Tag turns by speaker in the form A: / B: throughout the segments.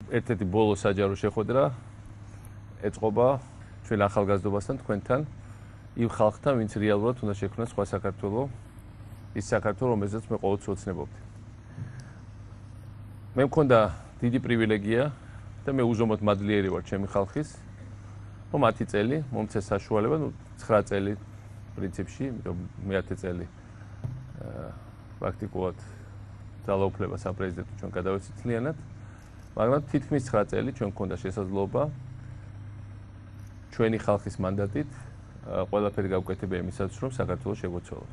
A: ერთ-ერთი ბოლო საჯარო შეხვედრა ეწყობა ჩვენ ახალგაზრდობასთან თქვენთან იმ ხალხთან, ვინც რეალურად უნდა შექმნას სხვა საქართველო, ის საქართველო, რომელზეც მე ყოველთვის ოცნებობდი. მე მქონდა დიდი პრივილეგია და მე უზომოდ მადლიერი ვარ ჩემი ხალხის, რომ 10 წელი მომცეს საშუალება, 9 წელი პრინციპში, იმიტომ მე 10 წელი პრაქტიკულად ძალაუფლება საპრეზიდენტო ჩვენ გადავეცით მთლიანად, მაგრამ თითქმის 9 წელი ჩვენ მქონდა შესაძლებლობა ჩვენი ხალხის მანდატით ყველაფერი გავუკეთებია იმისათვის, რომ საქართველო შეგვეცვალოს.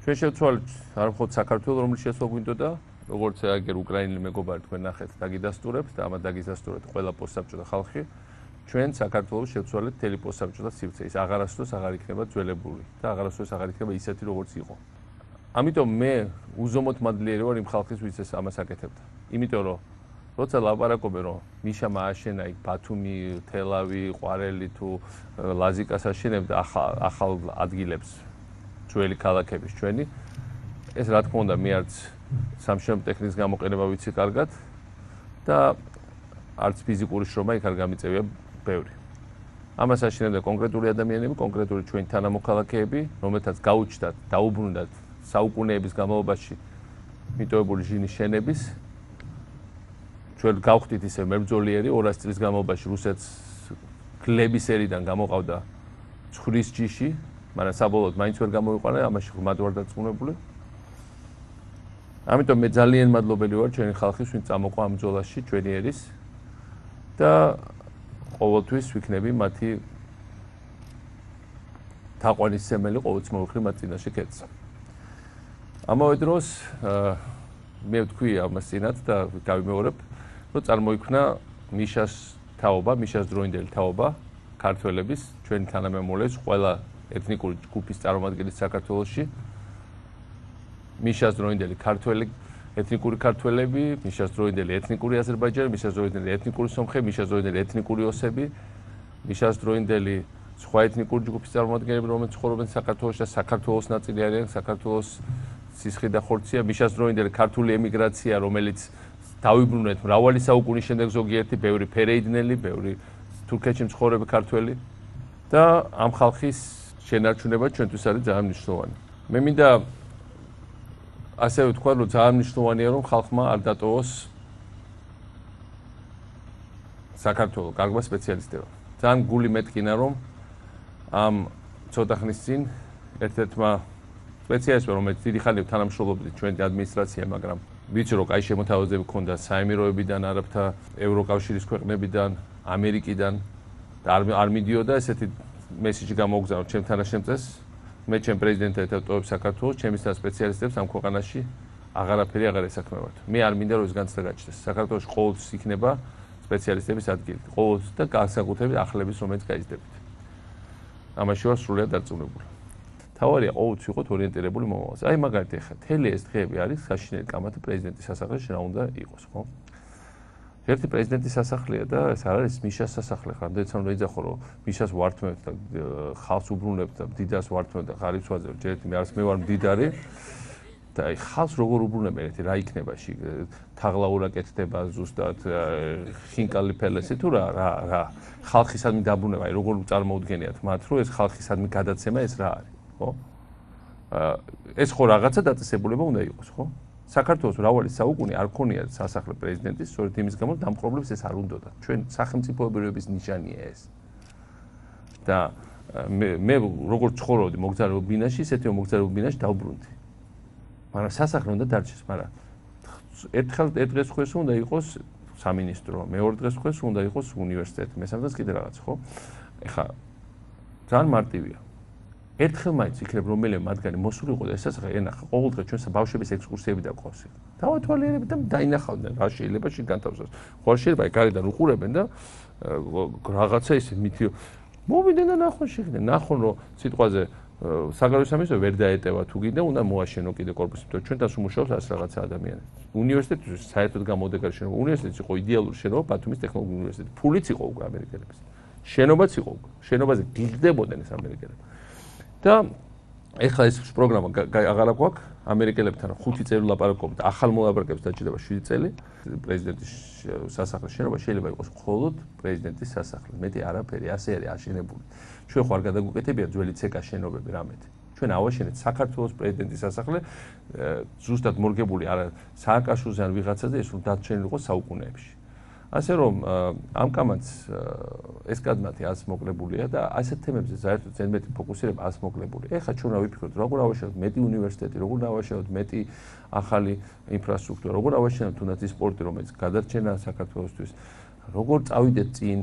A: ჩვენ შევცვალეთ არ მხოლოდ საქართველო, რომელიც შეცვალა გვინდოდა, როგორც აგერ უკრაინელი მეგობარი თქვენ ნახეთ, დაგიდასტურებთ და ამათ დაგიდასტურებთ ყველა პოსტსაბჭოთა ხალხი. ჩვენ საქართველოს შევცვალეთ მთელი პოსტსაბჭოთა სივრცე. ის აღარასდროს აღარ იქნება ძველებული და აღარასდროს აღარ იქნება ისეთი, როგორც იყო. ამიტომ მე უზომოდ მადლიერი ვარ იმ ხალხის, ვინც ეს ამას აკეთებდა. იმიტომ რომ როცა ლაპარაკობენ, რომ მიშა მააშენა იქ ბათუმი, თელავი, ყვარელი თუ ლაზიკას აშენებდა ახალ ადგილებს, ძველი ქალაქების ჩვენი, ეს რა თქმა უნდა მე არც სამშენებლო ტექნიკის გამოყენება ვიცი კარგად და არც ფიზიკური შრომა იქ არ გამიწევია ბევრი. ამას აშენებდა კონკრეტული ადამიანები, კონკრეტული ჩვენი თანამოქალაქეები, რომელთაც გაუჩნდათ, დაუბრუნდათ საუკუნეების განმავლობაში მიტოვებული ჟინის შენების. ჩვენ გავხდით ისე მებრძოლიერი 200 წლის განმავლობაში რუსეთს გლების ერიდან გამოყავდა ცხვრის ჯიში, მაგრამ საბოლოოდ მაინც ვერ გამოიყვანა, ამაში ღრმად ვარ დარწმუნებული. ამიტომ მე ძალიან მადლობელი ვარ ჩვენი ხალხის, ვინც წამოყვა ამ ბრძოლაში ჩვენი ერის და ყოველთვის ვიქნები მათი თაყვანისმცემელი, ყოველთვის მოვიხრი მათ წინაშე კეთს. ამავე დროს მე ვთქვი ამას წინათ და გავიმეორებ, რომ წარმოიქმნა მიშას თაობა, მიშას დროინდელი თაობა ქართველების, ჩვენი თანამემამულეს, ყველა ეთნიკური ჯგუფის წარმომადგენლის საქართველოში. მიშას დროინდელი ქართველი, ეთნიკური ქართველები, მიშას დროინდელი ეთნიკური აზერბაიჯანი, მიშას დროინდელი ეთნიკური სომხები, მიშას დროინდელი ეთნიკური ოსები, მიშას დროინდელი სხვა ეთნიკური ჯგუფის წარმომადგენლები, რომლებიც ცხოვრობენ საქართველოში და საქართველოს ნაწილი არიან, საქართველოს სისხლი და ხორცია, მიშას დროინდელი ქართული ემიგრაცია, რომელიც დავიბრუნეთ მრავალი საუკუნის შემდეგ ზოგიერთი, ბევრი ფერეიდნელი, ბევრი თურქეთში მცხოვრები ქართველი და ამ ხალხის შენარჩუნება ჩვენთვის არის ძალიან მნიშვნელოვანი. მე მინდა ასევე ვთქვა, რომ ძალიან მნიშვნელოვანია, რომ ხალხმა არ დატოვოს საქართველო კარგმა სპეციალისტებმა. ძალიან გული მეტკინა, რომ ამ ცოტა ხნის წინ ერთ-ერთმა სპეციალისტმა, რომელიც დიდი ხანია თანამშრომლობდა ჩვენი ადმინისტრაცია, მაგრამ ვიცი, რომ კაი შემოთავაზებები ჰქონდა საემიროებიდან, არაბთა ევროკავშირის ქვეყნებიდან, ამერიკიდან და არ მიდიოდა ესეთი მესიჯი გამოგზავნოთ ჩემ თანაშემწეს. მე ჩემ პრეზიდენტად ეტოვებ საქართველოს, ჩემის სპეციალისტებს ამ ქვეყანაში აღარაფერი აღარ ესაქმებათ. მე არ მინდა რომ ეს განცდა გაჩნდეს. საქართველოში ყოველთვის იქნება სპეციალისტების ადგილი. ყოველთვის და განსაკუთრებით ახლების, რომელიც გაიზრდებით. ამაში ვარ სრულიად დარწმუნებული. თავარია ყოველთვის იყოთ ორიენტირებული მომავალზე. აი მაგალითად ეხლა თელი ეს დღეები არის საშინელი კამათი პრეზიდენტის სასახლეში რა უნდა იყოს, ხო? ერთი პრეზიდენტის სასახლეა და ეს არ არის მიშას სასახლე. რამდენიც რომ ეძახო რომ მიშას ვართმევთ და ხალხს უბრუნებთ და მდიდარს ვართმევთ და ღარიბს ვაძლევთ, ერთი მე ვარ მდიდარი და აი ხალხს როგორ უბრუნებენ ერთი რა იქნება ში თაღლაურა კეთდება ზუსტად ხინკალი ფელესი თუ რა ხალხისადმი დაბრუნება, აი როგორ წარმოუდგენიათ მათ რომ ეს ხალხისადმი გადაცემა ეს რა არის, ხო? ეს ხო რაღაცა დაწესებულება უნდა იყოს, ხო? საქართველოს მრავალი საუკუნე არ ქონია სასახლე პრეზიდენტის, სწორედ იმის გამო ამ პრობლემას ეს არ უნდოდა. ჩვენ სახელმწიფოებრიობის ნიშანია ეს. და მე როგორ ცხოვრობდი მოგზაურობ ბინაში, ისეთი მოგზაურობ ბინაში დავბრუნდი. მაგრამ სასახლე უნდა დარჩეს, მაგრამ ერთხელ ერთ დღეს ხეს უნდა იყოს სამინისტრო, მეორე დღეს ხეს უნდა იყოს უნივერსიტეტი, მესამე დღეს კიდე რაღაც, ხო? ეხლა ძალიან მარტივია. ერთხელ მაინც იქნებ რომელიმე მათგანი მოსული იყო და ეს სასახლე ენახა. ყოველდღე ჩვენ ბავშვების ექსკურსიები დაგვყავს. დავათვალიერებთ და დაინახავდნენ რა შეიძლება შიგ განთავსოს. ხო შეიძლება აი გარედან უყურებენ და რაღაცა ისე მითი მოვიდნენ და ნახონ შეგდნენ. ნახონ რომ სიტყვაზე საგარეო სამინისტრო ვერ დაეტევა თუ კიდე უნდა მოაშენო კიდე კორპუსი, იმიტომ ჩვენ თავს უმუშაობს ასე რაღაცა ადამიანები. უნივერსიტეტი საერთოდ გამოდეგარი შენობა. უნივერსიტეტი იყო იდეალური შენობა, ბათუმის ტექნოლოგიური უნივერსიტეტი. ფულიც იყო უკვე ამერიკელების. შენობაც იყო უკვე. შენობაზე გიგდებოდნენ ეს ამერიკელები. და ეხლა ეს პროგრამა აღარა გვაქვს ამერიკელებთან 5 წელი ლაპარაკობთ, ახალ მოლაპარაკებებს დაჭირდება 7 წელი. პრეზიდენტის სასახლის შენობა შეიძლება იყოს მხოლოდ პრეზიდენტის სასახლე. მეტი არაფერი, ასე არის აშენებული. ჩვენ ხო არ გადაგვიკეთებია ძველი ცეკას შენობები რამეთი. ჩვენ ავაშენეთ საქართველოს პრეზიდენტის სასახლე, ზუსტად მორგებული არა სააკაშვილზე ან ვიღაცაზე, ეს რომ დარჩენილიყო საუკუნეებში. ასე რომ ამ კამათს ეს კადმათი ას მოკლებულია და ასეთ თემებზე საერთოდ ზედმეტი ფოკუსირება ას მოკლებული. ეხლა ჩვენ რა ვიფიქროთ, როგორ ავაშენოთ მეტი უნივერსიტეტი, როგორ ავაშენოთ მეტი ახალი ინფრასტრუქტურა, როგორ ავაშენოთ თუნდაც ის სპორტი, რომელიც გადარჩენა საქართველოსთვის, როგორ წავიდეთ წინ